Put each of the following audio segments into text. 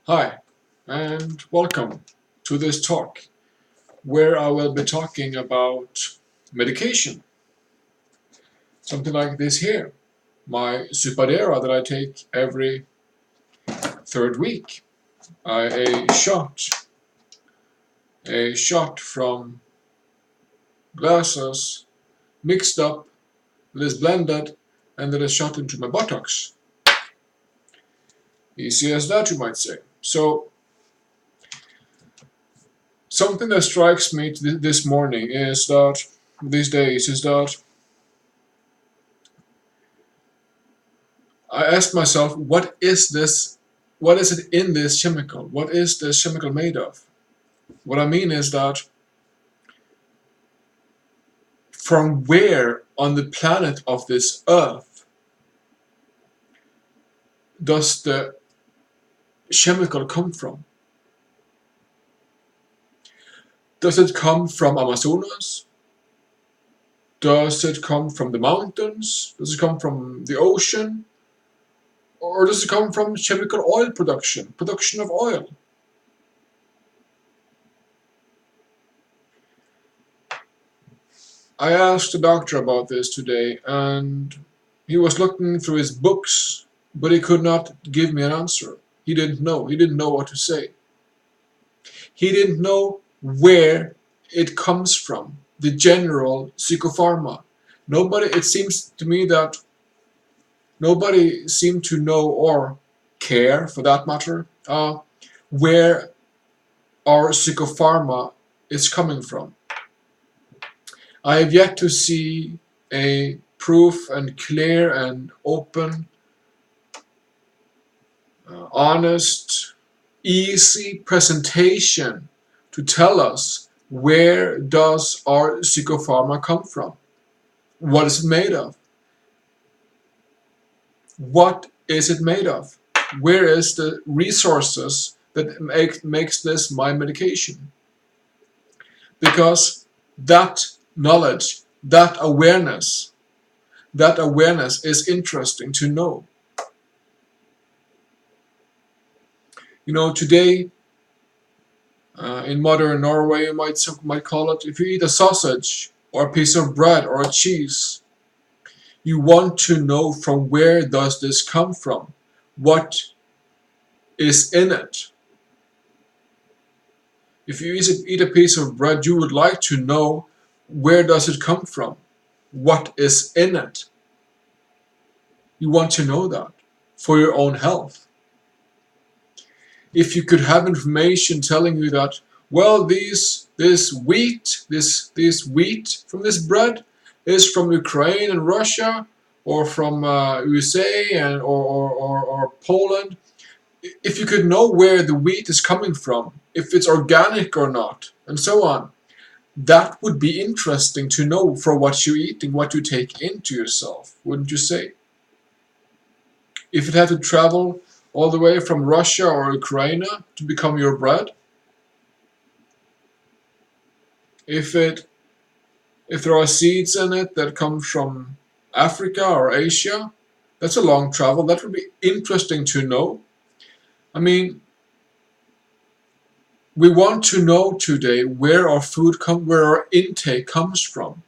Hi, and welcome to this talk where I will be talking about medication. Something like this here, my Supadera that I take every third week. A shot from glasses mixed up, that is blended, and that is shot into my buttocks. Easy as that, you might say. So, something that strikes me this morning is that, these days, is that I asked myself, what is this? What is it in this chemical? What is this chemical made of? What I mean is that from where on the planet of this earth does the chemical come from? Does it come from Amazonas? Does it come from the mountains? Does it come from the ocean? Or does it come from chemical oil production of oil? I asked the doctor about this today, and he was looking through his books, but he could not give me an answer. He didn't know. He didn't know what to say. He didn't know where it comes from, the general psychopharma. It seems to me that nobody seemed to know or care, for that matter, where our psychopharma is coming from. I have yet to see a proof and clear and open, honest, easy presentation to tell us where does our psychopharma come from? What is it made of? What is it made of? Where is the resources that makes this my medication? Because that knowledge, that awareness is interesting to know. You know, today, in modern Norway, you might call it, if you eat a sausage or a piece of bread or a cheese, you want to know from where does this come from? What is in it? If you eat a piece of bread, you would like to know where does it come from? What is in it? You want to know that for your own health. If you could have information telling you that, well, this wheat from this bread is from Ukraine and Russia, or from USA or Poland. If you could know where the wheat is coming from, if it's organic or not, and so on, that would be interesting to know for what you eat and what you take into yourself, wouldn't you say? If it had to travel all the way from Russia or Ukraine to become your bread, if there are seeds in it that come from Africa or Asia, that's a long travel. That would be interesting to know. I mean, we want to know today where where our intake comes from.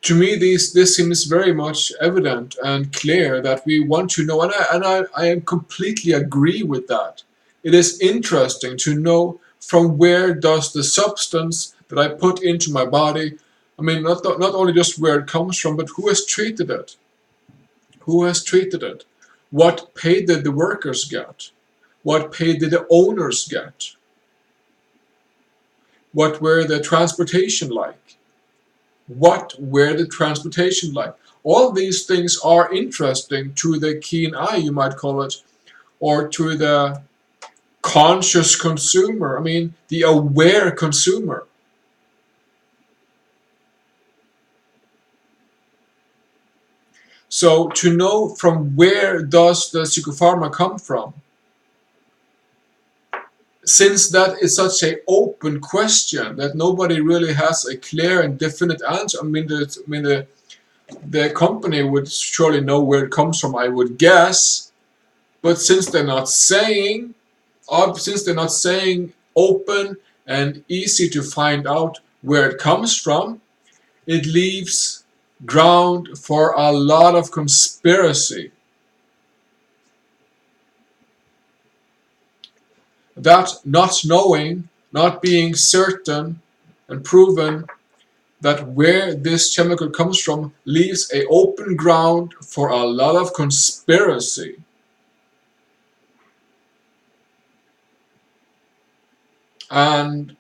To me, this seems very much evident and clear that we want to know, and I am completely agree with that. It is interesting to know from where does the substance that I put into my body, I mean, not only just where it comes from, but who has treated it? Who has treated it? What pay did the workers get? What pay did the owners get? What were the transportation like? What were the transportation like? All these things are interesting to the keen eye, you might call it, or to the conscious consumer. I mean, the aware consumer. So to know from where does the psychopharma come from, since that is such an open question that nobody really has a clear and definite answer. I mean, The company would surely know where it comes from, I would guess. But since they're not saying open and easy to find out where it comes from, it leaves ground for a lot of conspiracy. That not knowing, not being certain and proven that where this chemical comes from leaves a open ground for a lot of conspiracy. And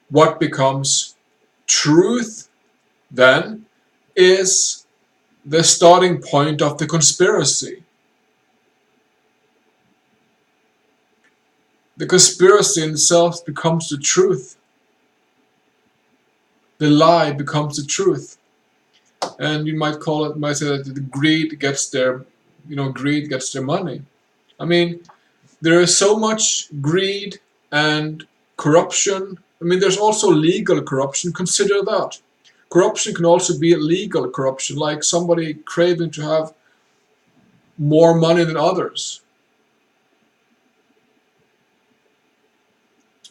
what becomes truth then is the starting point of the conspiracy. The conspiracy in itself becomes the truth. The lie becomes the truth. And you might say that the greed gets greed gets their money. I mean, there is so much greed and corruption. I mean, there's also legal corruption. Consider that. Corruption can also be legal corruption, like somebody craving to have more money than others.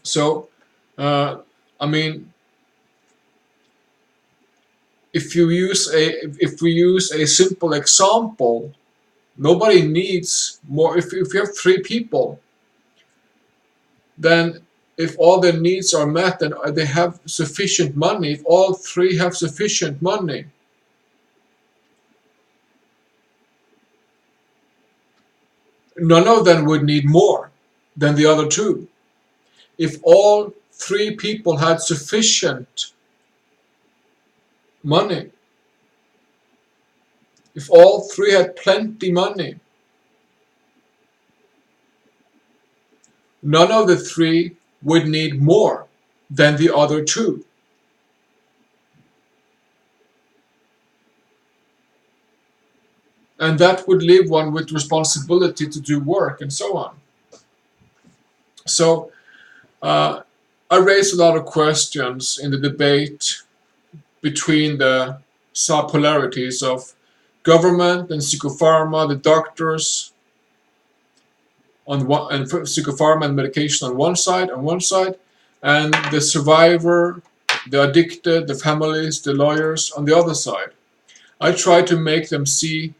So, I mean, if we use a simple example, nobody needs more. If you have three people, then if all their needs are met and they have sufficient money, if all three have sufficient money, none of them would need more than the other two. If all three people had sufficient money, if all three had plenty money, none of the three would need more than the other two. And that would leave one with responsibility to do work and so on. So I raised a lot of questions in the debate between the polarities of government and psychopharma, the doctors on one, and psychopharma and medication on one side, and the survivor, the addicted, the families, the lawyers on the other side. I tried to make them see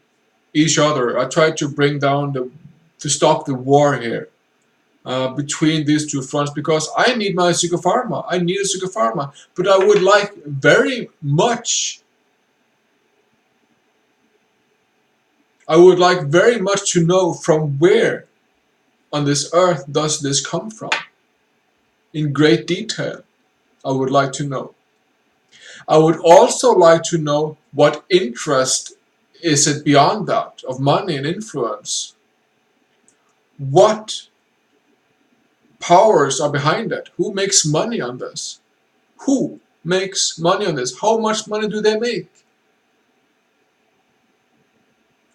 each other. I tried to bring down to stop the war here between these two fronts, because I need my psychopharma. I need a psychopharma, but I would like very much to know from where on this earth does this come from? In great detail, I would like to know. I would also like to know what interest is it beyond that of money and influence. What powers are behind it? Who makes money on this? Who makes money on this? How much money do they make?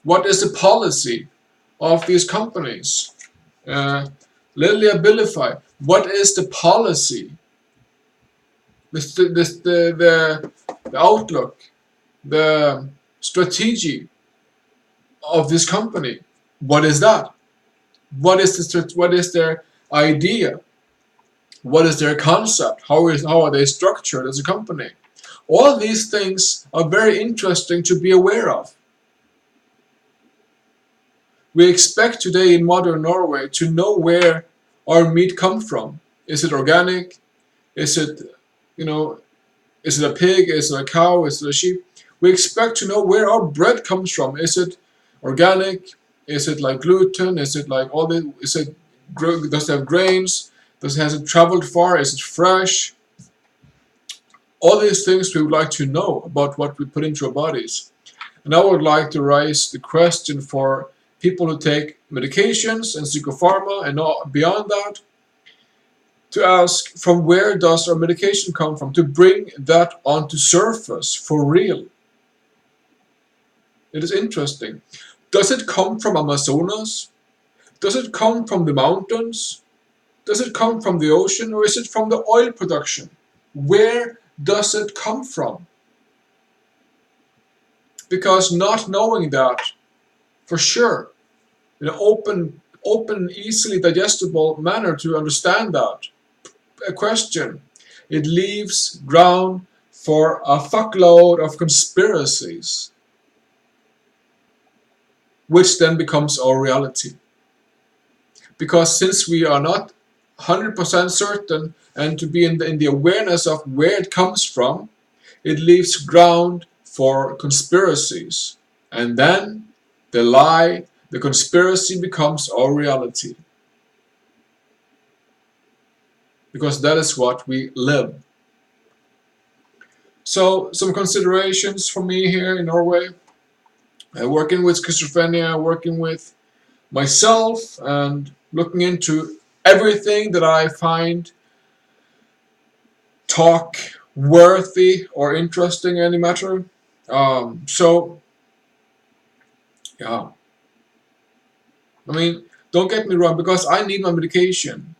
What is the policy of these companies? Lily Abilify, what is the policy? The outlook, the strategy of this company. What is that? What is their idea? What is their concept? How are they structured as a company? All these things are very interesting to be aware of. We expect today in modern Norway to know where our meat comes from. Is it organic? Is it a pig? Is it a cow? Is it a sheep? We expect to know where our bread comes from. Is it organic? Is it like gluten? Is it like does it have grains? Has it traveled far? Is it fresh? All these things we would like to know about what we put into our bodies. And I would like to raise the question for people who take medications and psychopharma and beyond that, to ask, from where does our medication come from? To bring that onto surface for real. It is interesting. Does it come from Amazonas? Does it come from the mountains? Does it come from the ocean, or is it from the oil production? Where does it come from? Because not knowing that for sure, in an open, easily digestible manner to understand that a question, it leaves ground for a fuckload of conspiracies, which then becomes our reality. Because since we are not 100% certain and to be in the awareness of where it comes from, it leaves ground for conspiracies. And then the lie, the conspiracy becomes our reality. Because that is what we live. So some considerations for me here in Norway, working with schizophrenia, working with myself and looking into everything that I find talk worthy or interesting any matter. So yeah, I mean, don't get me wrong, because I need my medication,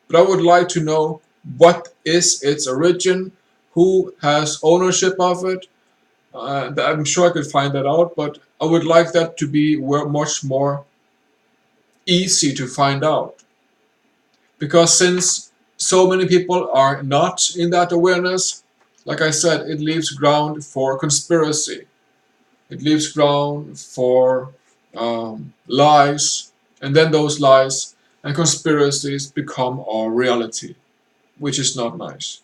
but I would like to know what is its origin, who has ownership of it. I'm sure I could find that out, but I would like that to be much more easy to find out. Because since so many people are not in that awareness, like I said, it leaves ground for conspiracy. It leaves ground for lies, and then those lies and conspiracies become our reality, which is not nice.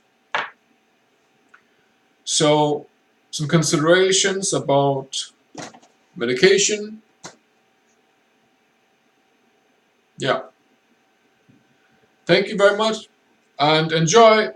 So, some considerations about medication. Yeah. Thank you very much and enjoy.